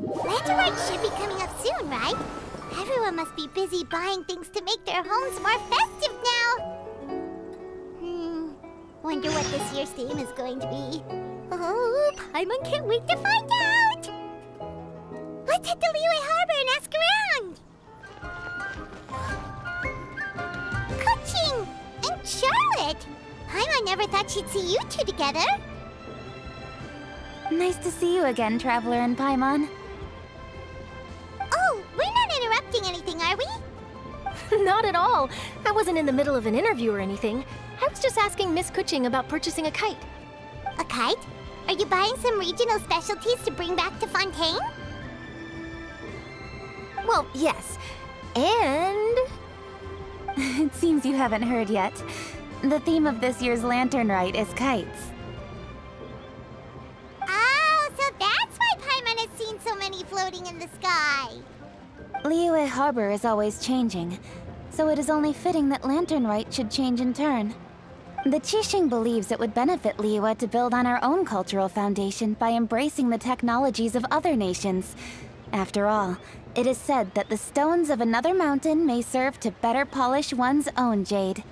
Lantern should be coming up soon, right? Everyone must be busy buying things to make their homes more festive now. Wonder what this year's theme is going to be. Oh, Paimon can't wait to find out! Let's hit the Liyue Harbor and ask around! Kuching and Charlotte! Paimon never thought she'd see you two together. Nice to see you again, Traveler and Paimon. Oh, we're not interrupting anything, are we? Not at all. I wasn't in the middle of an interview or anything. I was just asking Miss Kuching about purchasing a kite. A kite? Are you buying some regional specialties to bring back to Fontaine? Well, yes. And... It seems you haven't heard yet. The theme of this year's Lantern Rite is kites. Oh, so that's why Paimon has seen so many floating in the sky. Liyue Harbor is always changing, so it is only fitting that Lantern Rite should change in turn. The Qixing believes it would benefit Liyue to build on our own cultural foundation by embracing the technologies of other nations. After all, it is said that the stones of another mountain may serve to better polish one's own jade.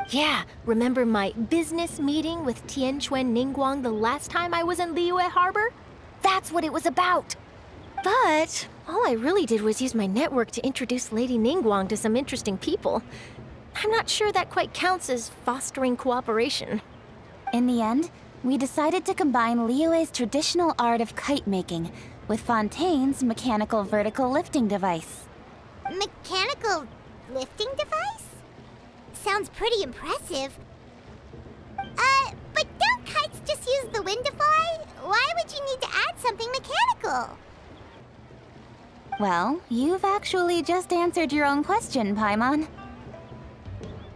Yeah, remember my business meeting with Tianquan Ningguang the last time I was in Liyue Harbor? That's what it was about. But all I really did was use my network to introduce Lady Ningguang to some interesting people. I'm not sure that quite counts as fostering cooperation. In the end, we decided to combine Liyue's traditional art of kite making with Fontaine's mechanical vertical lifting device. Mechanical lifting device? Sounds pretty impressive. But don't kites just use the wind to fly? Why would you need to add something mechanical? Well, you've actually just answered your own question, Paimon.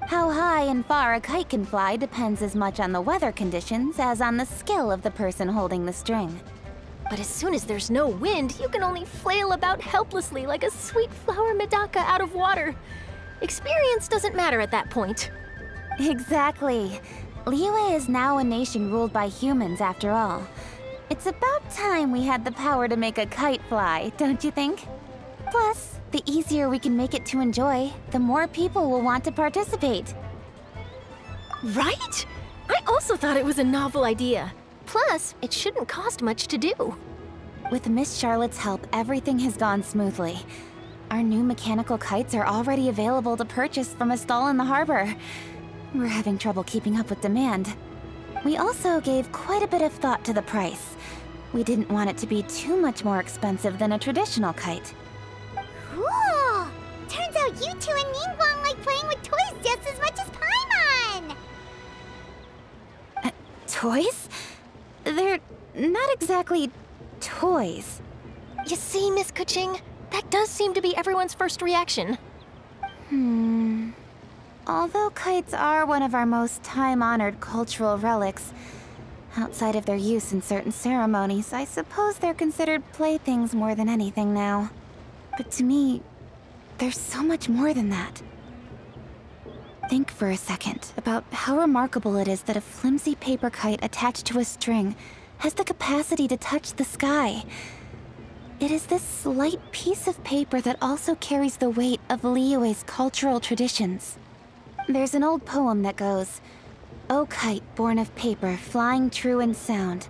How high and far a kite can fly depends as much on the weather conditions as on the skill of the person holding the string. But as soon as there's no wind, you can only flail about helplessly like a sweet flower medaka out of water. Experience doesn't matter at that point. Exactly. Liyue is now a nation ruled by humans, after all. It's about time we had the power to make a kite fly, don't you think? Plus, the easier we can make it to enjoy, the more people will want to participate. Right? I also thought it was a novel idea. Plus, it shouldn't cost much to do. With Miss Charlotte's help, everything has gone smoothly. Our new mechanical kites are already available to purchase from a stall in the harbor. We're having trouble keeping up with demand. We also gave quite a bit of thought to the price. We didn't want it to be too much more expensive than a traditional kite. Cool! Turns out you two and Ningguang like playing with toys just as much as Paimon! Toys? They're not exactly toys. You see, Miss Kuching? That does seem to be everyone's first reaction. Although kites are one of our most time-honored cultural relics, outside of their use in certain ceremonies, I suppose they're considered playthings more than anything now. But to me, there's so much more than that. Think for a second about how remarkable it is that a flimsy paper kite attached to a string has the capacity to touch the sky. It is this slight piece of paper that also carries the weight of Liyue's cultural traditions. There's an old poem that goes, "O kite born of paper, flying true and sound,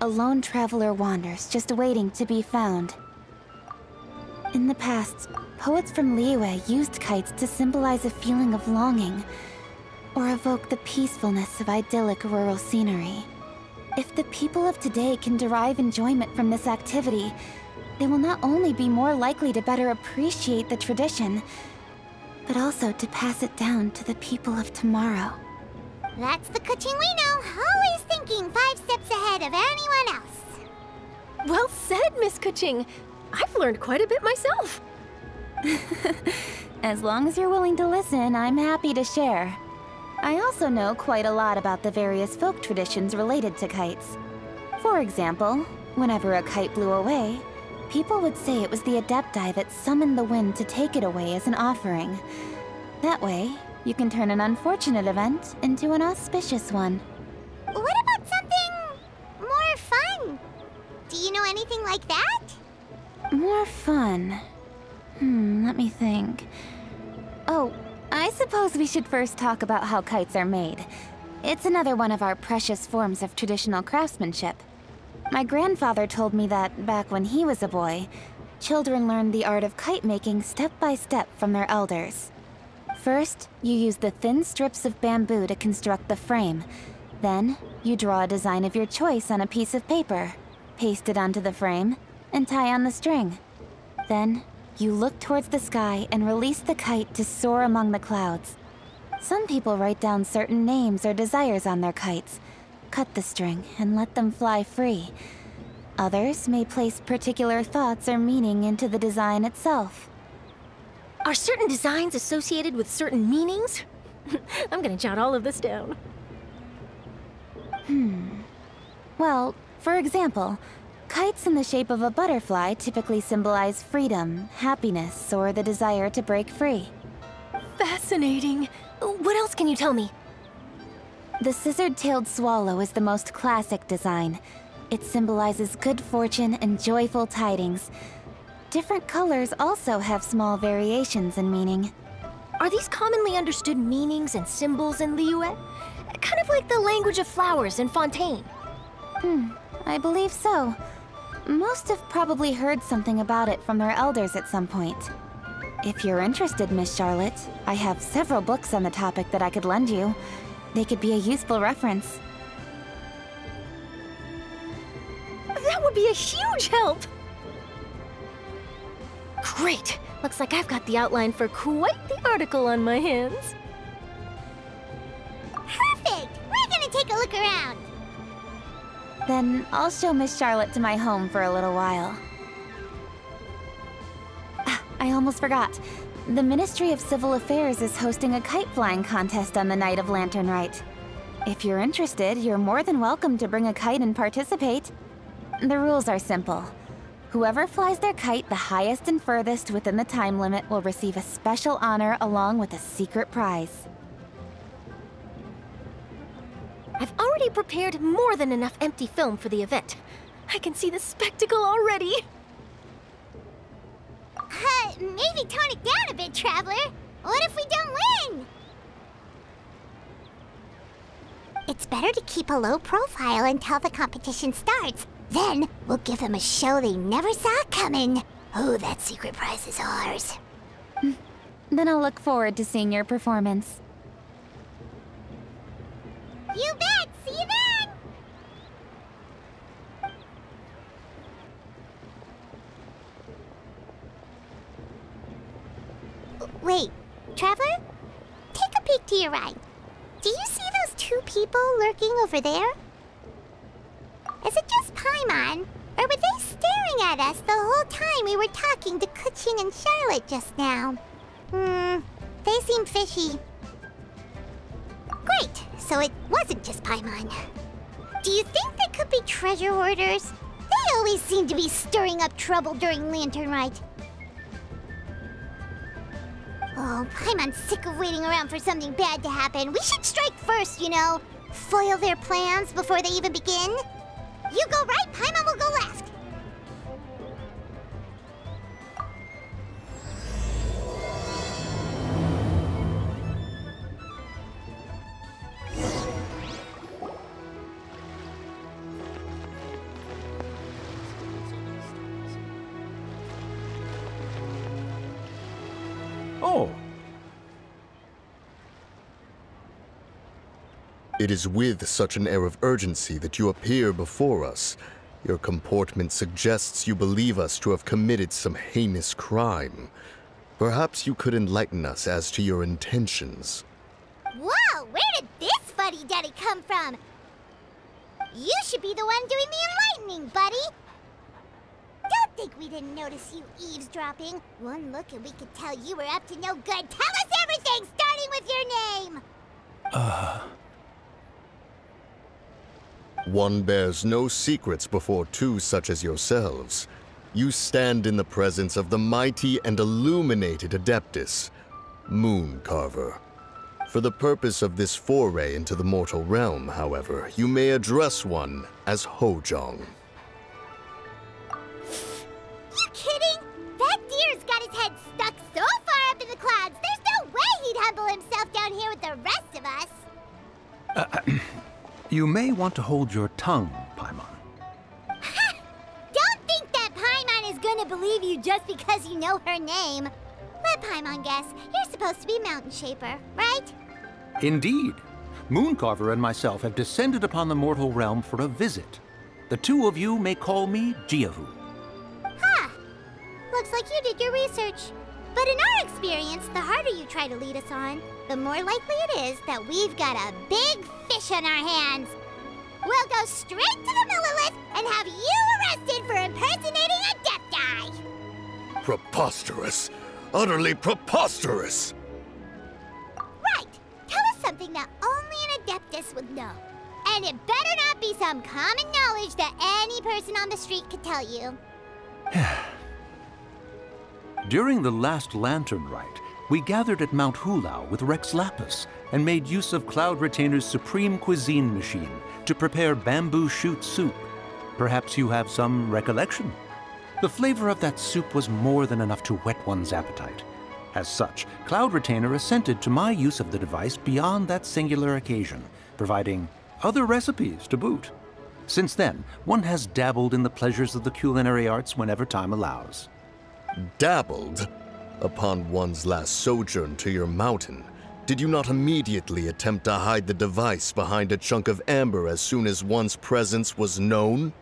a lone traveler wanders, just waiting to be found." In the past, poets from Liyue used kites to symbolize a feeling of longing, or evoke the peacefulness of idyllic rural scenery. If the people of today can derive enjoyment from this activity, they will not only be more likely to better appreciate the tradition, but also to pass it down to the people of tomorrow. That's the Kuching we know, always thinking 5 steps ahead of anyone else. Well said, Miss Kuching. I've learned quite a bit myself. As long as you're willing to listen, I'm happy to share. I also know quite a lot about the various folk traditions related to kites. For example, whenever a kite blew away, people would say it was the Adepti that summoned the wind to take it away as an offering. That way, you can turn an unfortunate event into an auspicious one. What about something more fun? Do you know anything like that? More fun. Let me think. Oh, I suppose we should first talk about how kites are made. It's another one of our precious forms of traditional craftsmanship. My grandfather told me that back when he was a boy, children learned the art of kite making step by step from their elders. First, you use the thin strips of bamboo to construct the frame. Then, you draw a design of your choice on a piece of paper, paste it onto the frame, and tie on the string. Then, you look towards the sky and release the kite to soar among the clouds. Some people write down certain names or desires on their kites, cut the string, and let them fly free. Others may place particular thoughts or meaning into the design itself. Are certain designs associated with certain meanings? I'm gonna jot all of this down. Well, for example, kites in the shape of a butterfly typically symbolize freedom, happiness, or the desire to break free. Fascinating. What else can you tell me? The scissor-tailed swallow is the most classic design. It symbolizes good fortune and joyful tidings. Different colors also have small variations in meaning. Are these commonly understood meanings and symbols in Liyue? Kind of like the language of flowers in Fontaine. I believe so. Most have probably heard something about it from their elders at some point. If you're interested, Miss Charlotte, I have several books on the topic that I could lend you. They could be a useful reference. That would be a huge help! Great! Looks like I've got the outline for quite the article on my hands. Perfect! We're gonna take a look around. Then I'll show Miss Charlotte to my home for a little while. I almost forgot. The Ministry of Civil Affairs is hosting a kite flying contest on the night of Lantern Rite. If you're interested, you're more than welcome to bring a kite and participate. The rules are simple. Whoever flies their kite the highest and furthest within the time limit will receive a special honor along with a secret prize. I've already prepared more than enough empty film for the event. I can see the spectacle already. Maybe tone it down a bit, Traveler. What if we don't win? It's better to keep a low profile until the competition starts. Then we'll give them a show they never saw coming. Oh, that secret prize is ours. Then I'll look forward to seeing your performance. You bet! See you then! Wait, Traveler? Take a peek to your right. Do you see those two people lurking over there? Is it just Paimon, or were they staring at us the whole time we were talking to Kuchin and Charlotte just now? They seem fishy. Great, so it wasn't just Paimon. Do you think they could be treasure hoarders? They always seem to be stirring up trouble during Lantern Rite. Oh, Paimon's sick of waiting around for something bad to happen. We should strike first, you know. Foil their plans before they even begin. You go right, Paimon will go left. Oh. It is with such an air of urgency that you appear before us. Your comportment suggests you believe us to have committed some heinous crime. Perhaps you could enlighten us as to your intentions. Whoa, where did this fuddy-duddy come from? You should be the one doing the enlightening, buddy. Don't think we didn't notice you eavesdropping. One look and we could tell you were up to no good. Tell us everything, starting with your name! One bears no secrets before two such as yourselves. You stand in the presence of the mighty and illuminated Adeptus, Moon Carver. For the purpose of this foray into the mortal realm, however, you may address one as Hojong. You kidding? his head stuck so far up in the clouds, there's no way he'd humble himself down here with the rest of us. You may want to hold your tongue, Paimon. Don't think that Paimon is gonna believe you just because you know her name. Let Paimon guess. You're supposed to be Mountain Shaper, right? Indeed. Mooncarver and myself have descended upon the mortal realm for a visit. The two of you may call me Jiahu. Huh. Looks like you did your research. But in our experience, the harder you try to lead us on, the more likely it is that we've got a big fish on our hands. We'll go straight to the Millilith and have you arrested for impersonating a Adepti. Preposterous. Utterly preposterous! Right. Tell us something that only an Adeptus would know. And it better not be some common knowledge that any person on the street could tell you. During the last lantern rite, we gathered at Mount Hulao with Rex Lapis and made use of Cloud Retainer's supreme cuisine machine to prepare bamboo shoot soup. Perhaps you have some recollection? The flavor of that soup was more than enough to whet one's appetite. As such, Cloud Retainer assented to my use of the device beyond that singular occasion, providing other recipes to boot. Since then, one has dabbled in the pleasures of the culinary arts whenever time allows. Dabbled? Upon one's last sojourn to your mountain, did you not immediately attempt to hide the device behind a chunk of amber as soon as one's presence was known?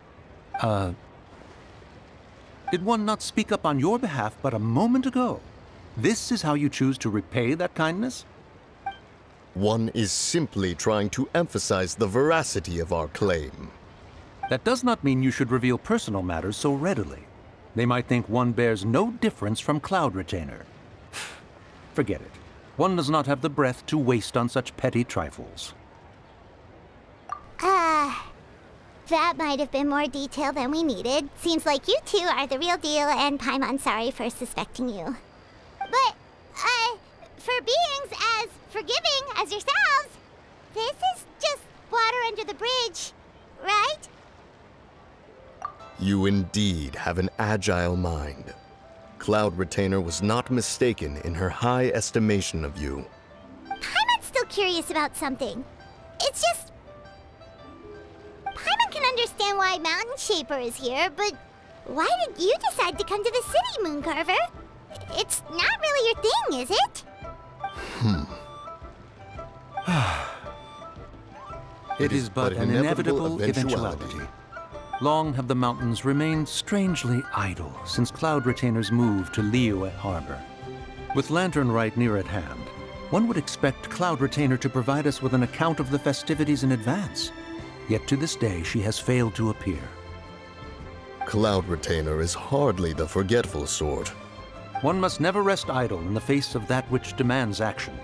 Did one not speak up on your behalf but a moment ago? This is how you choose to repay that kindness? One is simply trying to emphasize the veracity of our claim. That does not mean you should reveal personal matters so readily. They might think one bears no difference from Cloud Retainer. Forget it. One does not have the breath to waste on such petty trifles. That might have been more detail than we needed. Seems like you two are the real deal, and Paimon's sorry for suspecting you. But, for beings as forgiving as yourselves, this is just water under the bridge, right? You indeed have an agile mind. Cloud Retainer was not mistaken in her high estimation of you. Paimon's still curious about something. It's just... Paimon can understand why Mountain Shaper is here, but why did you decide to come to the city, Mooncarver? It's not really your thing, is it? It is but an inevitable eventuality. Long have the mountains remained strangely idle since Cloud Retainer's move to Liyue Harbor. With Lantern Rite near at hand, one would expect Cloud Retainer to provide us with an account of the festivities in advance. Yet to this day, she has failed to appear. Cloud Retainer is hardly the forgetful sort. One must never rest idle in the face of that which demands action.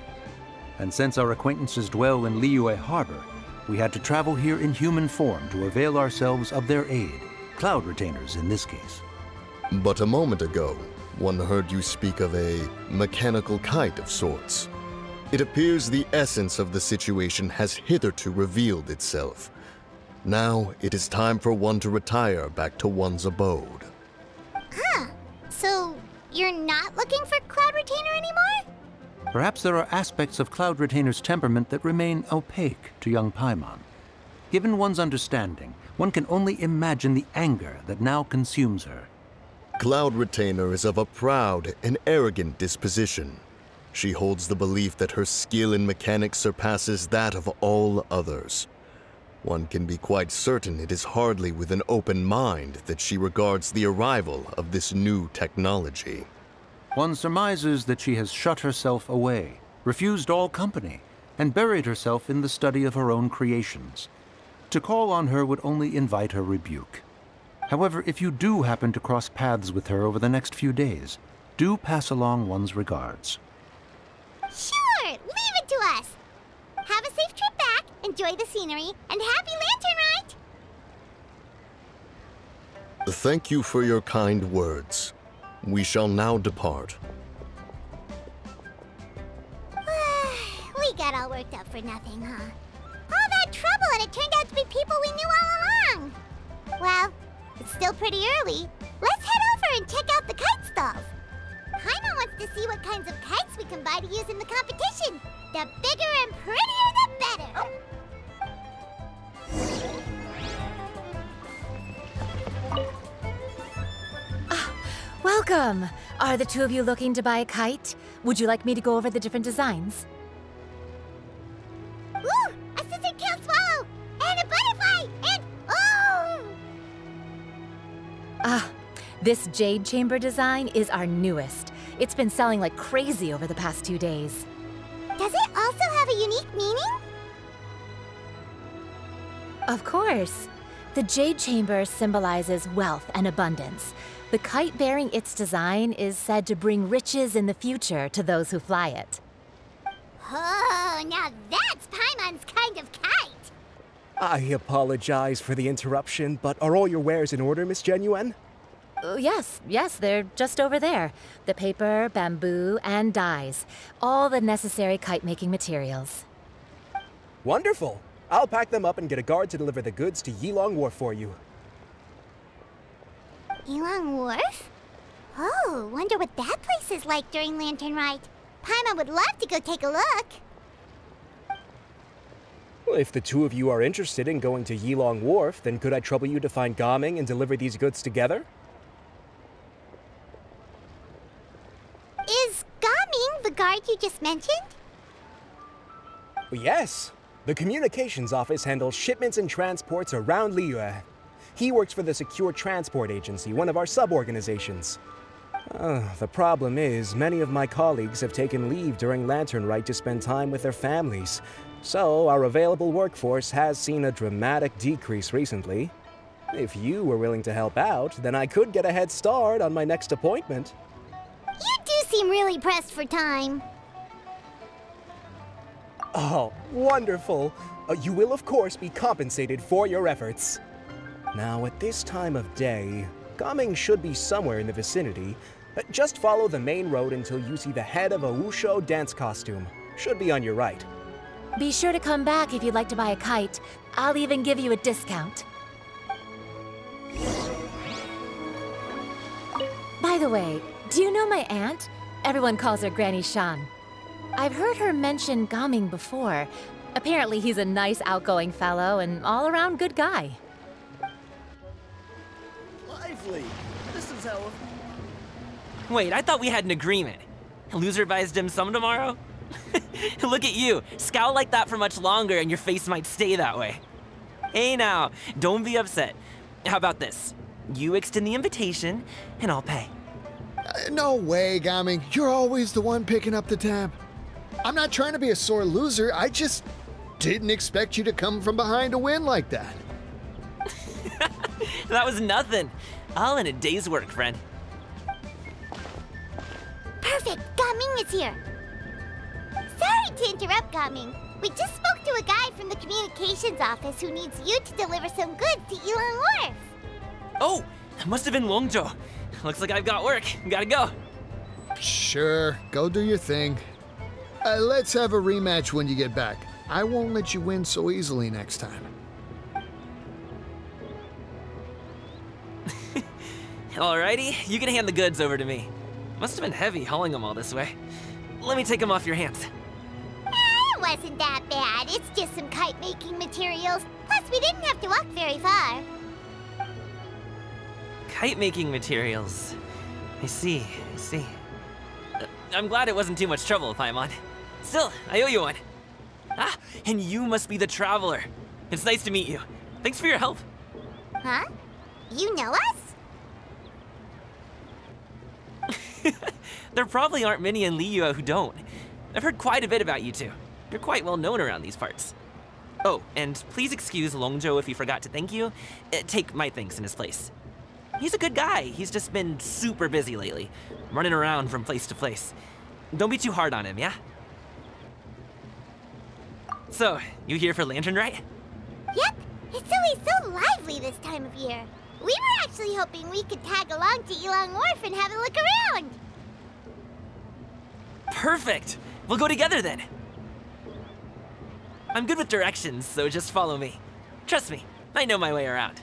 And since our acquaintances dwell in Liyue Harbor, we had to travel here in human form to avail ourselves of their aid, Cloud Retainers in this case. But a moment ago, one heard you speak of a mechanical kite of sorts. It appears the essence of the situation has hitherto revealed itself. Now it is time for one to retire back to one's abode. Huh. So, you're not looking for Cloud Retainer anymore? Perhaps there are aspects of Cloud Retainer's temperament that remain opaque to young Paimon. Given one's understanding, one can only imagine the anger that now consumes her. Cloud Retainer is of a proud and arrogant disposition. She holds the belief that her skill in mechanics surpasses that of all others. One can be quite certain it is hardly with an open mind that she regards the arrival of this new technology. One surmises that she has shut herself away, refused all company, and buried herself in the study of her own creations. To call on her would only invite her rebuke. However, if you do happen to cross paths with her over the next few days, do pass along one's regards. Sure, leave it to us. Have a safe trip back, enjoy the scenery, and happy Lantern Rite! Thank you for your kind words. We shall now depart. We got all worked up for nothing, huh? All that trouble and it turned out to be people we knew all along. Well, it's still pretty early. Let's head over and check out the kite stalls. can buy to use in the competition. The bigger and prettier, the better. Welcome! Are the two of you looking to buy a kite? Would you like me to go over the different designs? Ooh, a scissor tail swallow! And a butterfly! And oh! This jade chamber design is our newest. It's been selling like crazy over the past 2 days. Does it also have a unique meaning? Of course. The jade chamber symbolizes wealth and abundance. The kite bearing its design is said to bring riches in the future to those who fly it. Oh, now that's Paimon's kind of kite! I apologize for the interruption, but are all your wares in order, Miss Genuine? Yes, they're just over there. The paper, bamboo, and dyes. All the necessary kite-making materials. Wonderful! I'll pack them up and get a guard to deliver the goods to Yilong Wharf for you. Yilong Wharf? Oh, wonder what that place is like during Lantern Rite. Paimon would love to go take a look. Well, if the two of you are interested in going to Yilong Wharf, then could I trouble you to find Gaming and deliver these goods together? Is Gaming the guard you just mentioned? Well, yes. The communications office handles shipments and transports around Liyue. He works for the Secure Transport Agency, one of our sub-organizations. The problem is, many of my colleagues have taken leave during Lantern Rite to spend time with their families. So, our available workforce has seen a dramatic decrease recently. If you were willing to help out, then I could get a head start on my next appointment. You do seem really pressed for time. Oh, wonderful! You will, of course, be compensated for your efforts. Now, at this time of day, Gaming should be somewhere in the vicinity. Just follow the main road until you see the head of a Wushu dance costume. Should be on your right. Be sure to come back if you'd like to buy a kite. I'll even give you a discount. By the way, do you know my aunt? Everyone calls her Granny Shan. I've heard her mention Gaming before. Apparently he's a nice, outgoing fellow and all-around good guy. Lively! This is how... Wait, I thought we had an agreement. Loser buys dim sum tomorrow? Look at you, scowl like that for much longer and your face might stay that way. Hey now, don't be upset. How about this? You extend the invitation, and I'll pay. No way, Gaming. You're always the one picking up the tab. I'm not trying to be a sore loser. I just didn't expect you to come from behind to win like that. That was nothing. All in a day's work, friend. Perfect! Gaming is here! Sorry to interrupt, Gaming. We just spoke to a guy from the communications office who needs you to deliver some goods to Yilong Wharf. Oh, that must have been Longzhou. Looks like I've got work. Gotta go. Sure, go do your thing. Let's have a rematch when you get back. I won't let you win so easily next time. Alrighty, you can hand the goods over to me. Must have been heavy hauling them all this way. Let me take them off your hands. It wasn't that bad. It's just some kite-making materials. Plus, we didn't have to walk very far. Kite-making materials. I see. I'm glad it wasn't too much trouble, Paimon. Still, I owe you one. Ah, and you must be the traveler. It's nice to meet you. Thanks for your help. Huh? You know us? There probably aren't many in Liyue who don't. I've heard quite a bit about you two. You're quite well known around these parts. Oh, and please excuse Longzhou if he forgot to thank you. Take my thanks in his place. He's a good guy. He's just been super busy lately, running around from place to place. Don't be too hard on him, yeah? So, you here for Lantern Rite? Yep. It's always so lively this time of year. We were actually hoping we could tag along to Yilong Wharf and have a look around. Perfect! We'll go together then. I'm good with directions, so just follow me. Trust me, I know my way around.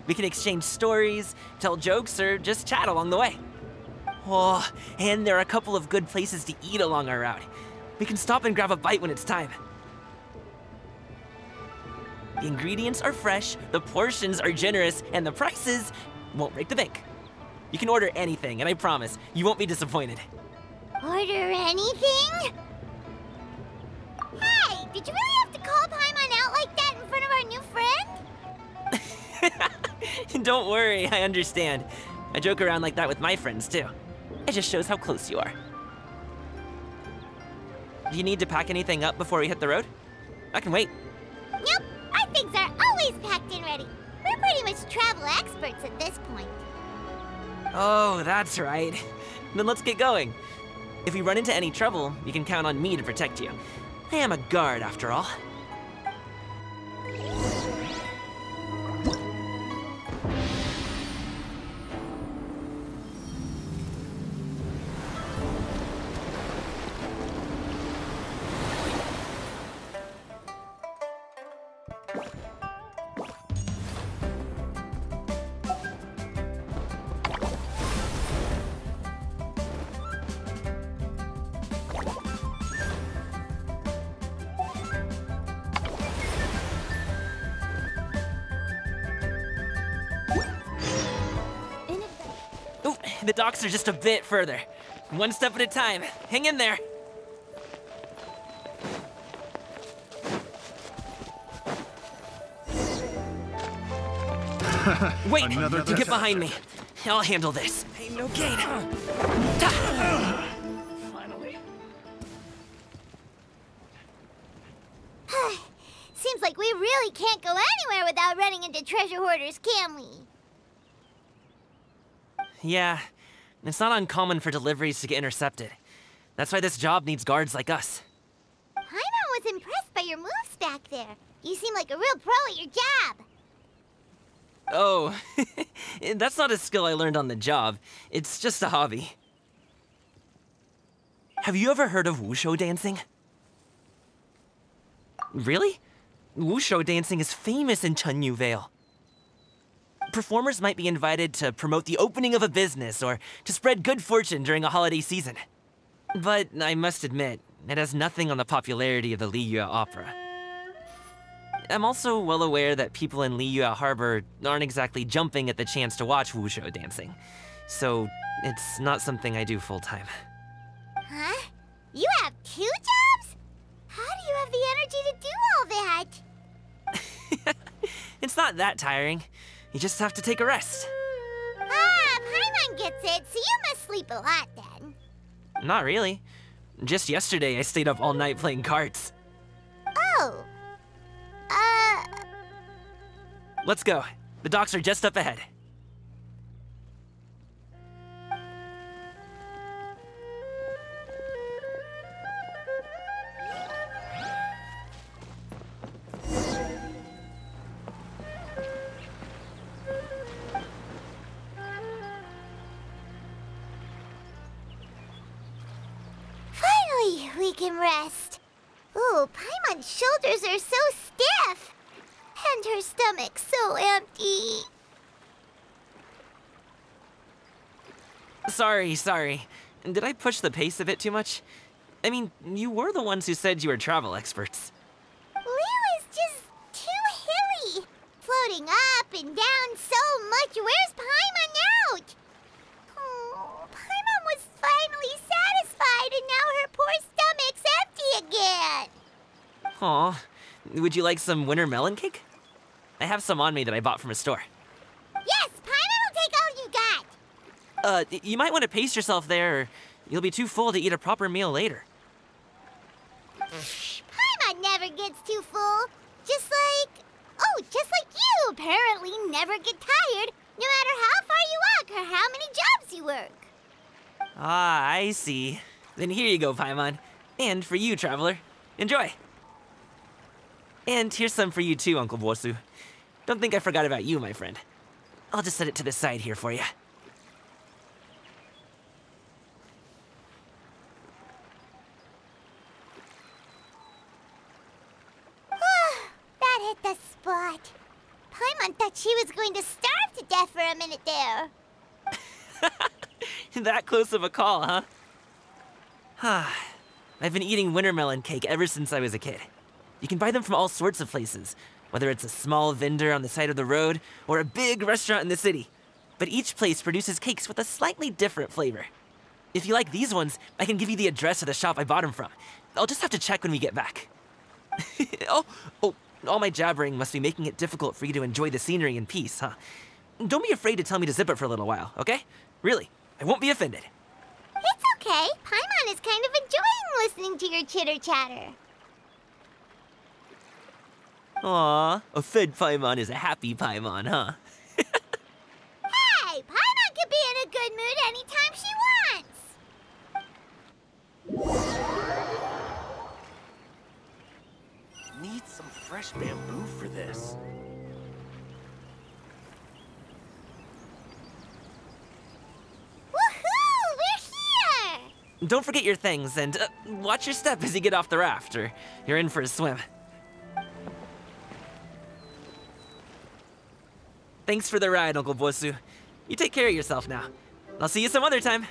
We can exchange stories, tell jokes, or just chat along the way. Oh, and there are a couple of good places to eat along our route. We can stop and grab a bite when it's time. The ingredients are fresh, the portions are generous, and the prices won't break the bank. You can order anything, and I promise, you won't be disappointed. Order anything? Hey, did you really have to call Paimon out like that in front of our new friend? Don't worry, I understand. I joke around like that with my friends, too. It just shows how close you are. Do you need to pack anything up before we hit the road? I can wait. Nope, our things are always packed and ready. We're pretty much travel experts at this point. Oh, that's right. Then let's get going. If we run into any trouble, you can count on me to protect you. I am a guard, after all. The docks are just a bit further. One step at a time. Hang in there. Wait, get behind me. I'll handle this. Hey, no gain. Finally. Seems like we really can't go anywhere without running into treasure hoarders, can we? Yeah, it's not uncommon for deliveries to get intercepted. That's why this job needs guards like us. Paimon was impressed by your moves back there. You seem like a real pro at your job. Oh, that's not a skill I learned on the job. It's just a hobby. Have you ever heard of wushu dancing? Really? Wushu dancing is famous in Chunyu Vale. Performers might be invited to promote the opening of a business or to spread good fortune during a holiday season. But I must admit, it has nothing on the popularity of the Liyue Opera. I'm also well aware that people in Liyue Harbor aren't exactly jumping at the chance to watch wushu dancing. So it's not something I do full-time. Huh? You have 2 jobs? How do you have the energy to do all that? It's not that tiring. You just have to take a rest. Ah, Paimon gets it, so you must sleep a lot then. Not really. Just yesterday, I stayed up all night playing cards. Oh. Let's go. The docks are just up ahead. Finally, we can rest. Ooh, Paimon's shoulders are so stiff. And her stomach so empty. Sorry. Did I push the pace a bit too much? I mean, you were the ones who said you were travel experts. Liyue is just too hilly. Floating up and down so much. Where's Paimon out? Oh, Paimon was finally satisfied and now her poor stomach's empty again. Aw, would you like some winter melon cake? I have some on me that I bought from a store. Yes, Paimon will take all you got. You might want to pace yourself there, or you'll be too full to eat a proper meal later. Paimon never gets too full. Just like you apparently never get tired, no matter how far you walk or how many jobs you work. Ah, I see. Then here you go, Paimon. And for you, traveler. Enjoy. And here's some for you too, Uncle Bosu. Don't think I forgot about you, my friend. I'll just set it to the side here for you. That hit the spot. Paimon thought she was going to starve to death for a minute there. That close of a call, huh? I've been eating wintermelon cake ever since I was a kid. You can buy them from all sorts of places, whether it's a small vendor on the side of the road or a big restaurant in the city. But each place produces cakes with a slightly different flavor. If you like these ones, I can give you the address of the shop I bought them from. I'll just have to check when we get back. Oh, all my jabbering must be making it difficult for you to enjoy the scenery in peace, huh? Don't be afraid to tell me to zip it for a little while, okay? Really, I won't be offended. It's okay. Paimon is kind of enjoying listening to your chitter-chatter. Aw, a fed Paimon is a happy Paimon, huh? Hey, Paimon can be in a good mood anytime she wants. Need some fresh bamboo for this. Woohoo! We're here! Don't forget your things, and watch your step as you get off the raft, or you're in for a swim. Thanks for the ride, Uncle Bosu. You take care of yourself now. I'll see you some other time.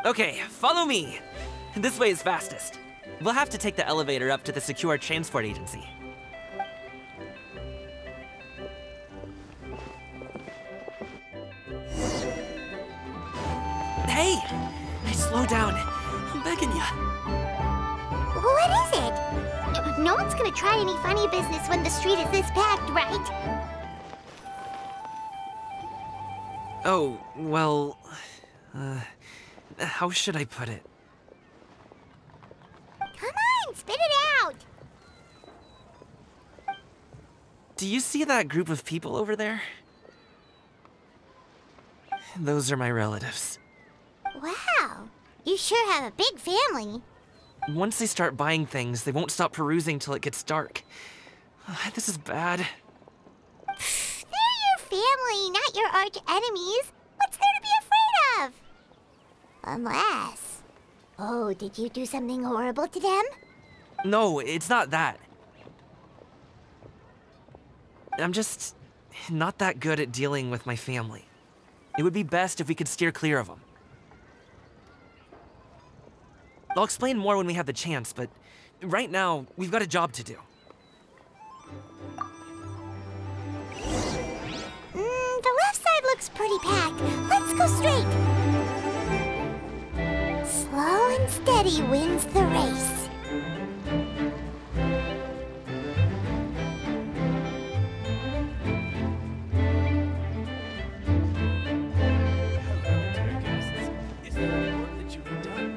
Okay, follow me. This way is fastest. We'll have to take the elevator up to the secure transport agency. Hey! Slow down. I'm begging ya. What is it? No one's gonna try any funny business when the street is this packed, right? Oh, well... how should I put it? Come on, spit it out! Do you see that group of people over there? Those are my relatives. Wow, you sure have a big family. Once they start buying things, they won't stop perusing till it gets dark. This is bad. They're your family, not your arch enemies. What's there to be afraid of? Unless... Oh, did you do something horrible to them? No, it's not that. I'm just not that good at dealing with my family. It would be best if we could steer clear of them. I'll explain more when we have the chance, but right now, we've got a job to do. The left side looks pretty packed. Let's go straight. Slow and steady wins the race. Is there any work that you have done?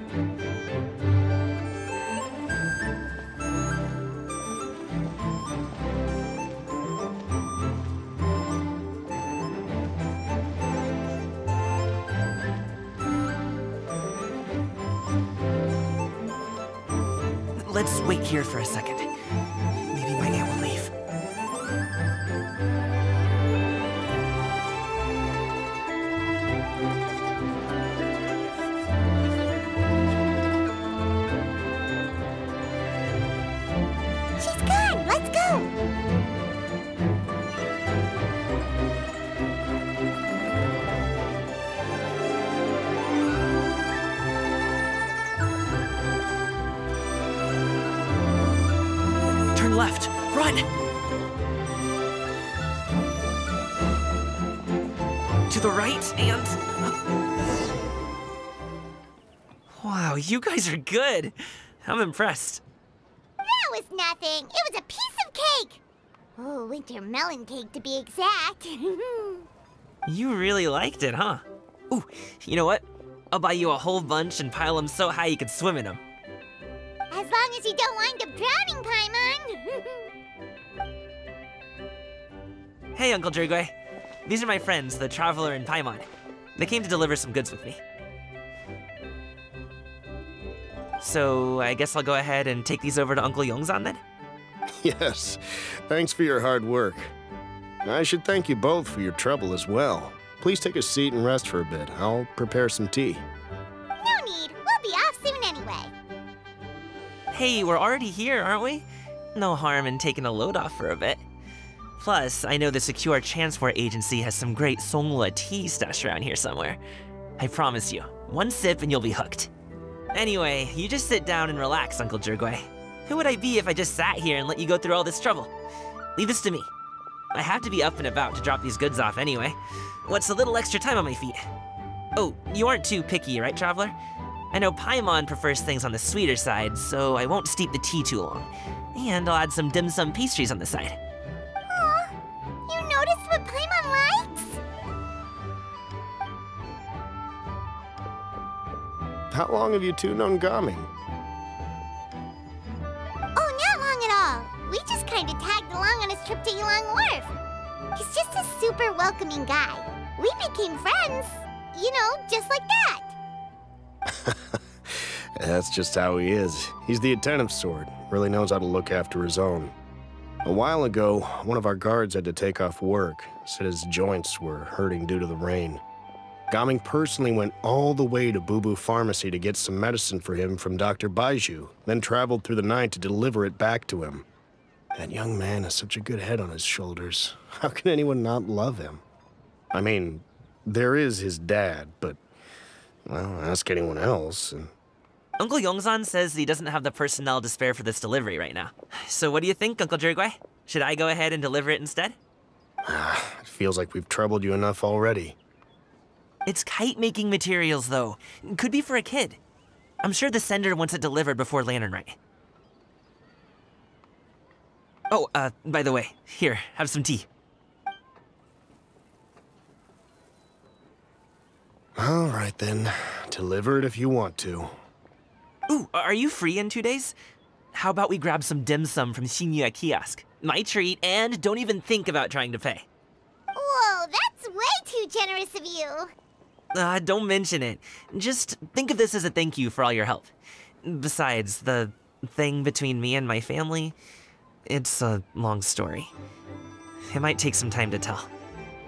Let's wait here for a second. Maybe my aunt will leave. She's gone. Let's go. Turn left. Run! To the right and... Wow, you guys are good. I'm impressed. That was nothing. It was a piece of cake. Oh, winter melon cake to be exact. You really liked it, huh? Ooh, you know what? I'll buy you a whole bunch and pile them so high you could swim in them. As long as you don't wind up drowning, Paimon. Hey, Uncle Drugway. These are my friends, the Traveler and Paimon. They came to deliver some goods with me. So, I guess I'll go ahead and take these over to Uncle Yongzan then? Yes, thanks for your hard work. I should thank you both for your trouble as well. Please take a seat and rest for a bit. I'll prepare some tea. No need. We'll be off soon anyway. Hey, we're already here, aren't we? No harm in taking a load off for a bit. Plus, I know the Secure Transport Agency has some great Songhua tea stashed around here somewhere. I promise you, One sip and you'll be hooked. Anyway, you just sit down and relax, Uncle Jirgwe. Who would I be if I just sat here and let you go through all this trouble? Leave this to me. I have to be up and about to drop these goods off anyway. What's a little extra time on my feet? Oh, you aren't too picky, right, Traveler? I know Paimon prefers things on the sweeter side, so I won't steep the tea too long. And I'll add some dim sum pastries on the side. Aw, you noticed what Paimon likes? How long have you two known Gaming? Oh, not long at all. We just kind of tagged along on his trip to Yulong Wharf. He's just a super welcoming guy. We became friends, you know, just like that. That's just how he is. He's the attentive sort. Really knows how to look after his own. A while ago, one of our guards had to take off work. Said his joints were hurting due to the rain. Gaming personally went all the way to Boo Boo Pharmacy to get some medicine for him from Dr. Baiju, then traveled through the night to deliver it back to him. That young man has such a good head on his shoulders. How can anyone not love him? I mean, there is his dad, but, well, ask anyone else, and... Uncle Yongzan says he doesn't have the personnel to spare for this delivery right now. So what do you think, Uncle Jirgwe? Should I go ahead and deliver it instead? It feels like we've troubled you enough already. It's kite-making materials, though. Could be for a kid. I'm sure the sender wants it delivered before Lantern Rite. Oh, by the way, here, have some tea. All right, then. Deliver it if you want to. Ooh, are you free in 2 days? How about we grab some dim sum from Shinya Kiosk? My treat, and don't even think about trying to pay. Whoa, that's way too generous of you. Don't mention it. Just think of this as a thank you for all your help. Besides, the thing between me and my family, it's a long story. It might take some time to tell.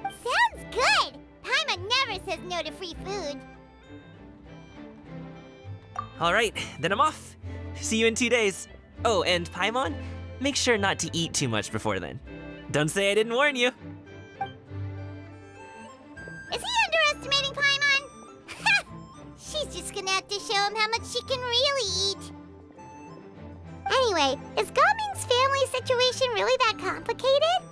Sounds good! Paimon never says no to free food. All right, then I'm off. See you in 2 days. Oh, and Paimon, make sure not to eat too much before then. Don't say I didn't warn you. Is he underestimating Paimon? She's just gonna have to show him how much she can really eat. Anyway, is Gaming's family situation really that complicated?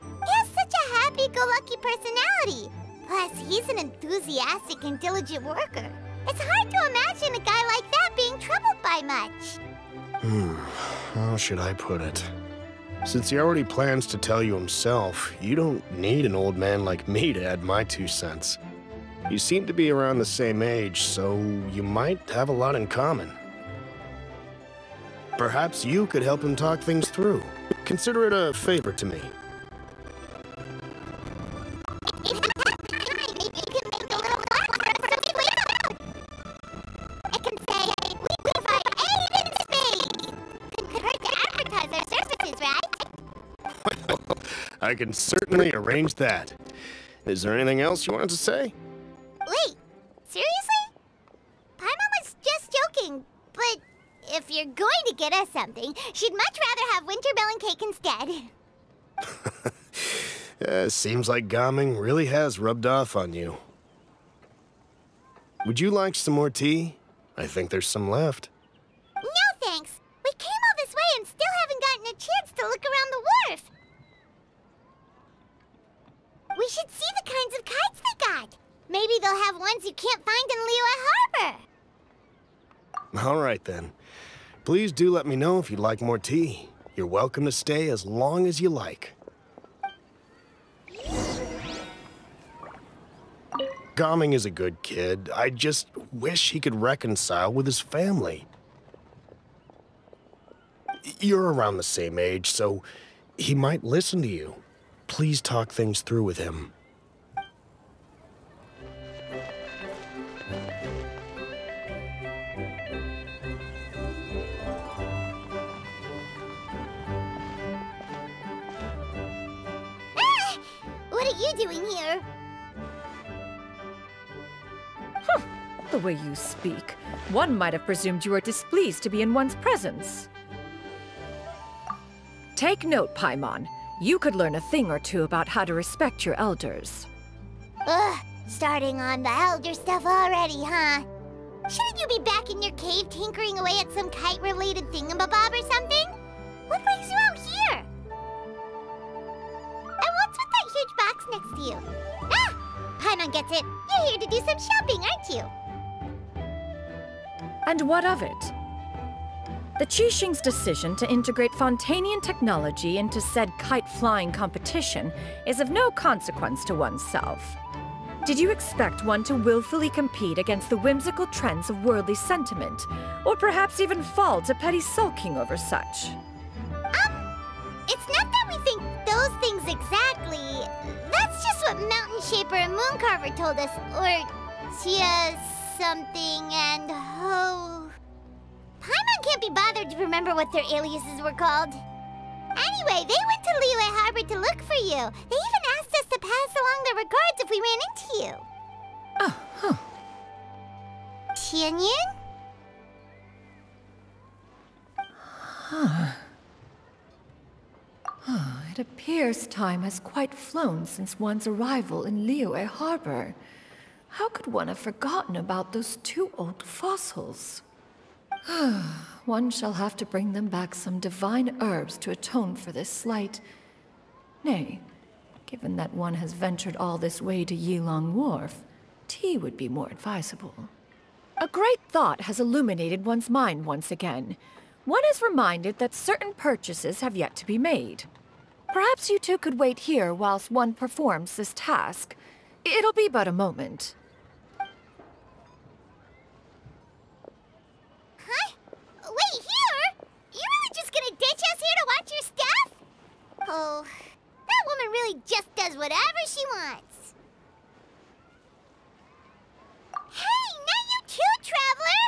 He has such a happy-go-lucky personality. Plus, he's an enthusiastic and diligent worker. It's hard to imagine a guy like that being troubled by much. How should I put it? Since he already plans to tell you himself, you don't need an old man like me to add my 2 cents. You seem to be around the same age, so you might have a lot in common. Perhaps you could help him talk things through. Consider it a favor to me. I can certainly arrange that. Is there anything else you wanted to say? Wait, seriously? Paimon was just joking, but if you're going to get us something, she'd much rather have wintermelon cake instead. Seems like Gaming really has rubbed off on you. Would you like some more tea? I think there's some left. No thanks. We came all this way and still haven't gotten a chance to look around the wharf. We should see the kinds of kites they got. Maybe they'll have ones you can't find in Liyue Harbor. All right, then. Please do let me know if you'd like more tea. You're welcome to stay as long as you like. Gaming is a good kid. I just wish he could reconcile with his family. You're around the same age, so he might listen to you. Please talk things through with him. What are you doing here? The way you speak, one might have presumed you were displeased to be in one's presence. Take note, Paimon. You could learn a thing or two about how to respect your elders. Ugh, Starting on the elder stuff already, huh? Shouldn't you be back in your cave tinkering away at some kite-related thingamabob or something? What brings you out here? And what's with that huge box next to you? Ah! Paimon gets it. You're here to do some shopping, aren't you? And what of it? The Qixing's decision to integrate Fontanian technology into said kite-flying competition is of no consequence to oneself. Did you expect one to willfully compete against the whimsical trends of worldly sentiment, or perhaps even fall to petty sulking over such? It's not that we think those things exactly. That's just what Mountain Shaper and Mooncarver told us, or Tia something and Ho. Paimon can't be bothered to remember what their aliases were called. Anyway, they went to Liyue Harbor to look for you. They even asked us to pass along their regards if we ran into you. Oh, huh. Tianyin? It appears time has quite flown since one's arrival in Liyue Harbor. How could one have forgotten about those two old fossils? One shall have to bring them back some divine herbs to atone for this slight. Nay, given that one has ventured all this way to Yilong Wharf, tea would be more advisable. A great thought has illuminated one's mind once again. One is reminded that certain purchases have yet to be made. Perhaps you two could wait here whilst one performs this task. It'll be but a moment. Wait, here? You really just gonna ditch us here to watch your stuff? Oh, that woman really just does whatever she wants. Hey, not you too, Traveler!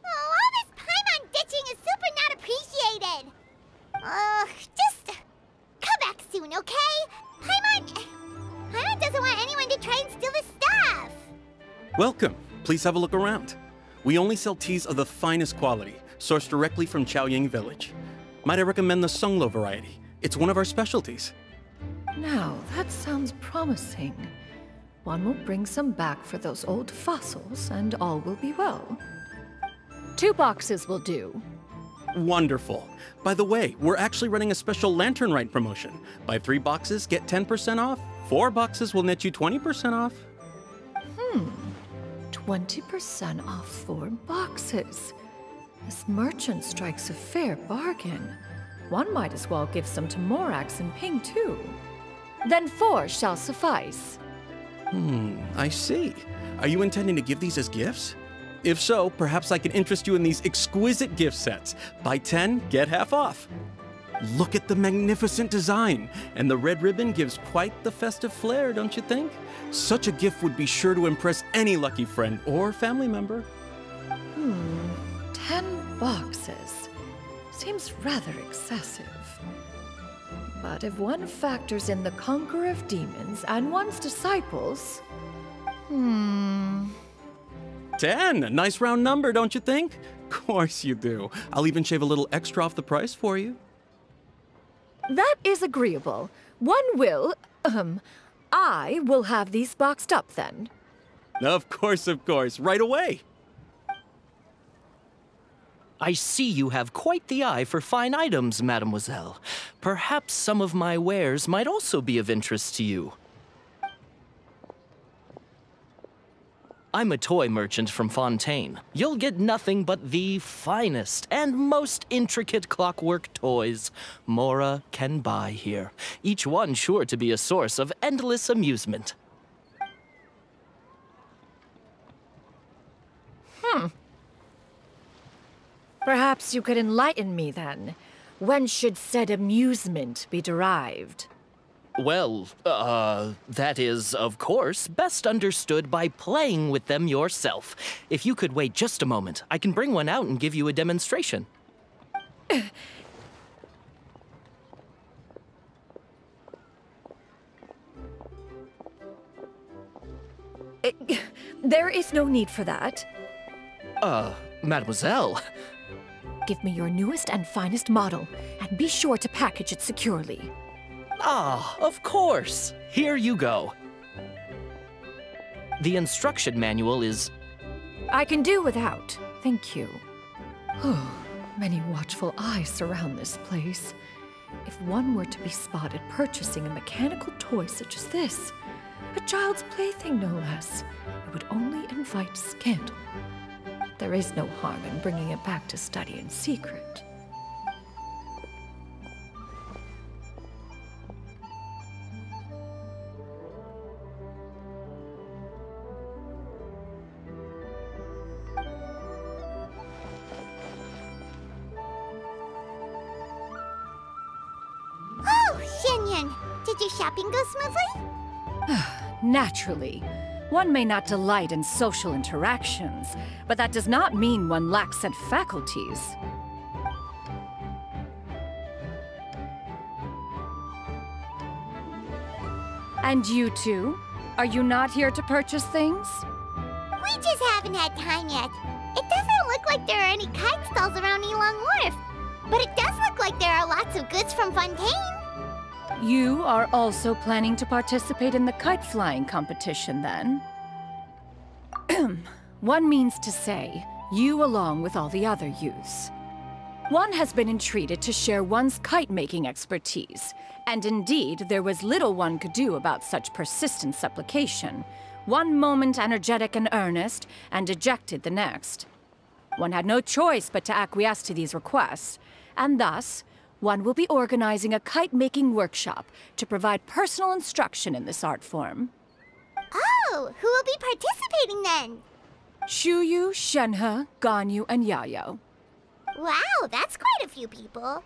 Oh, all this Paimon ditching is super not appreciated. Just come back soon, okay? Paimon doesn't want anyone to try and steal his stuff. Welcome. Please have a look around. We only sell teas of the finest quality, sourced directly from Chaoying Village. Might I recommend the Sunglo variety? It's one of our specialties. Now, that sounds promising. One will bring some back for those old fossils, and all will be well. 2 boxes will do. Wonderful. By the way, we're actually running a special Lantern Rite promotion. Buy 3 boxes, get 10% off. 4 boxes will net you 20% off. 20% off 4 boxes. This merchant strikes a fair bargain. One might as well give some to Morax and Ping, too. Then 4 shall suffice. I see. Are you intending to give these as gifts? If so, perhaps I can interest you in these exquisite gift sets. Buy 10, get half off. Look at the magnificent design, and the red ribbon gives quite the festive flair, don't you think? Such a gift would be sure to impress any lucky friend or family member. 10 boxes. Seems rather excessive. But if one factors in the Conqueror of Demons and one's disciples... 10! A nice round number, don't you think? Of course you do. I'll even shave a little extra off the price for you. That is agreeable. One will... I will have these boxed up then. Of course, right away. I see you have quite the eye for fine items, mademoiselle. Perhaps some of my wares might also be of interest to you. I'm a toy merchant from Fontaine. You'll get nothing but the finest and most intricate clockwork toys Mora can buy here. Each one sure to be a source of endless amusement. Perhaps you could enlighten me then. When should said amusement be derived? Well, that is, of course, best understood by playing with them yourself. If you could wait just a moment, I can bring one out and give you a demonstration. There is no need for that. Mademoiselle. Give me your newest and finest model, and be sure to package it securely. Ah, of course. Here you go. The instruction manual is... I can do without, thank you. Oh, many watchful eyes surround this place. If one were to be spotted purchasing a mechanical toy such as this, a child's plaything no less, it would only invite scandal. There is no harm in bringing it back to study in secret. Did your shopping go smoothly? Naturally. One may not delight in social interactions, but that does not mean one lacks said faculties. And you two? Are you not here to purchase things? We just haven't had time yet. It doesn't look like there are any kite stalls around Elong Wharf, but it does look like there are lots of goods from Fontaine. You are also planning to participate in the kite flying competition, then? One means to say, you along with all the other youths. One has been entreated to share one's kite-making expertise, and indeed, there was little one could do about such persistent supplication. One moment energetic and earnest, and dejected the next. One had no choice but to acquiesce to these requests, and thus, one will be organizing a kite-making workshop to provide personal instruction in this art form. Oh, who will be participating then? Shuyu, Shenhe, Ganyu, and Yayo. Wow, that's quite a few people.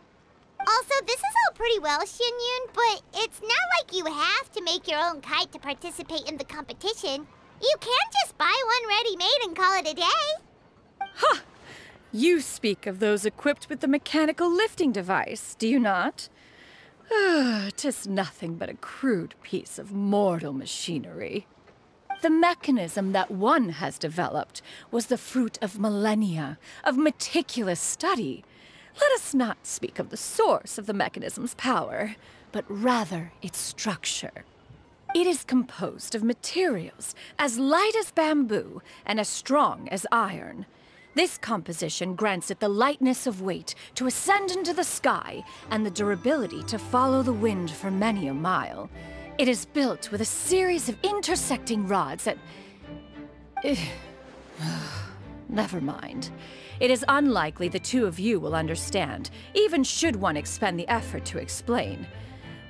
Also, this is all pretty well, Xinyun, but it's not like you have to make your own kite to participate in the competition. You can't just buy one ready-made and call it a day. Ha! You speak of those equipped with the mechanical lifting device, do you not? 'Tis nothing but a crude piece of mortal machinery. The mechanism that one has developed was the fruit of millennia of meticulous study. Let us not speak of the source of the mechanism's power, but rather its structure. It is composed of materials as light as bamboo and as strong as iron. This composition grants it the lightness of weight to ascend into the sky and the durability to follow the wind for many a mile. It is built with a series of intersecting rods that... Never mind. It is unlikely the two of you will understand, even should one expend the effort to explain.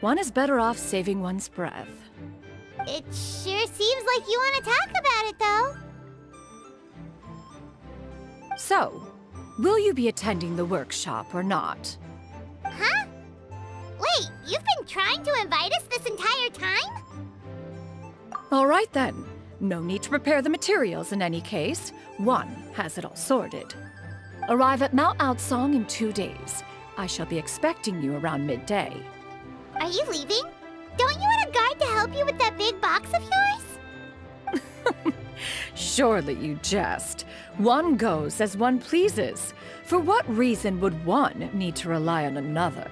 One is better off saving one's breath. It sure seems like you want to talk about it, though. So, will you be attending the workshop or not? Huh? Wait, you've been trying to invite us this entire time? All right then. No need to prepare the materials in any case. One has it all sorted. Arrive at Mount Outsong in 2 days. I shall be expecting you around midday. Are you leaving? Don't you want a guard to help you with that big box of yours? Surely you jest. One goes as one pleases. For what reason would one need to rely on another?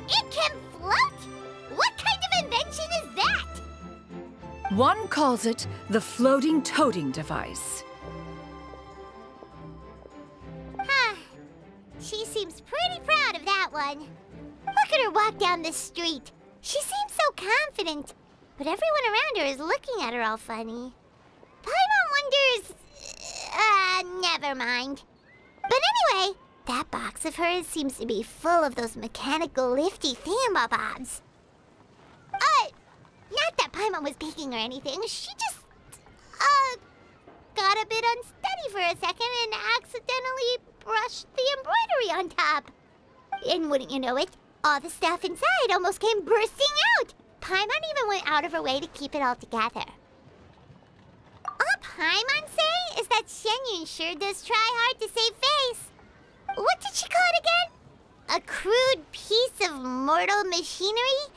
It can float? What kind of invention is that? One calls it the floating toting device. Huh. She seems pretty proud of that one. Look at her walk down the street. She seems so confident, but everyone around her is looking at her all funny. Paimon wonders... never mind. But anyway, that box of hers seems to be full of those mechanical lifty thingamabobs. Not that Paimon was peeking or anything. She just, got a bit unsteady for a second and accidentally brushed the embroidery on top. And wouldn't you know it, all the stuff inside almost came bursting out. Paimon even went out of her way to keep it all together. All Paimon say is that Xianyun sure does try hard to save face. What did she call it again? A crude piece of mortal machinery?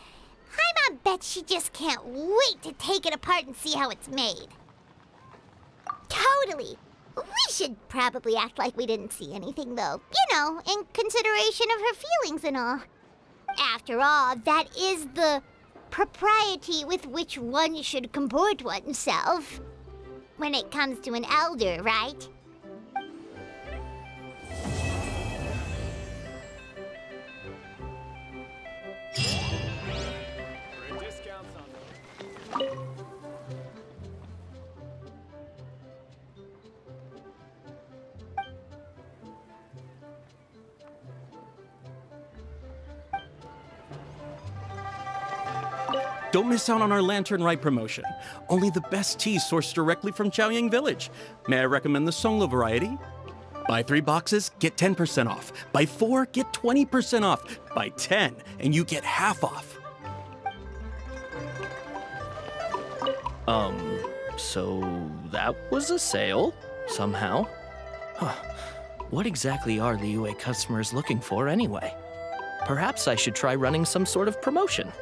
Paimon bets she just can't wait to take it apart and see how it's made. Totally. We should probably act like we didn't see anything, though. You know, in consideration of her feelings and all. After all, that is the propriety with which one should comport oneself. When it comes to an elder, right? Don't miss out on our Lantern Rite promotion. Only the best tea sourced directly from Chaoyang Village. May I recommend the Songlo variety? Buy 3 boxes, get 10% off. Buy 4, get 20% off. Buy 10, and you get half off. So that was a sale, somehow. Huh. What exactly are Liyue customers looking for anyway? Perhaps I should try running some sort of promotion.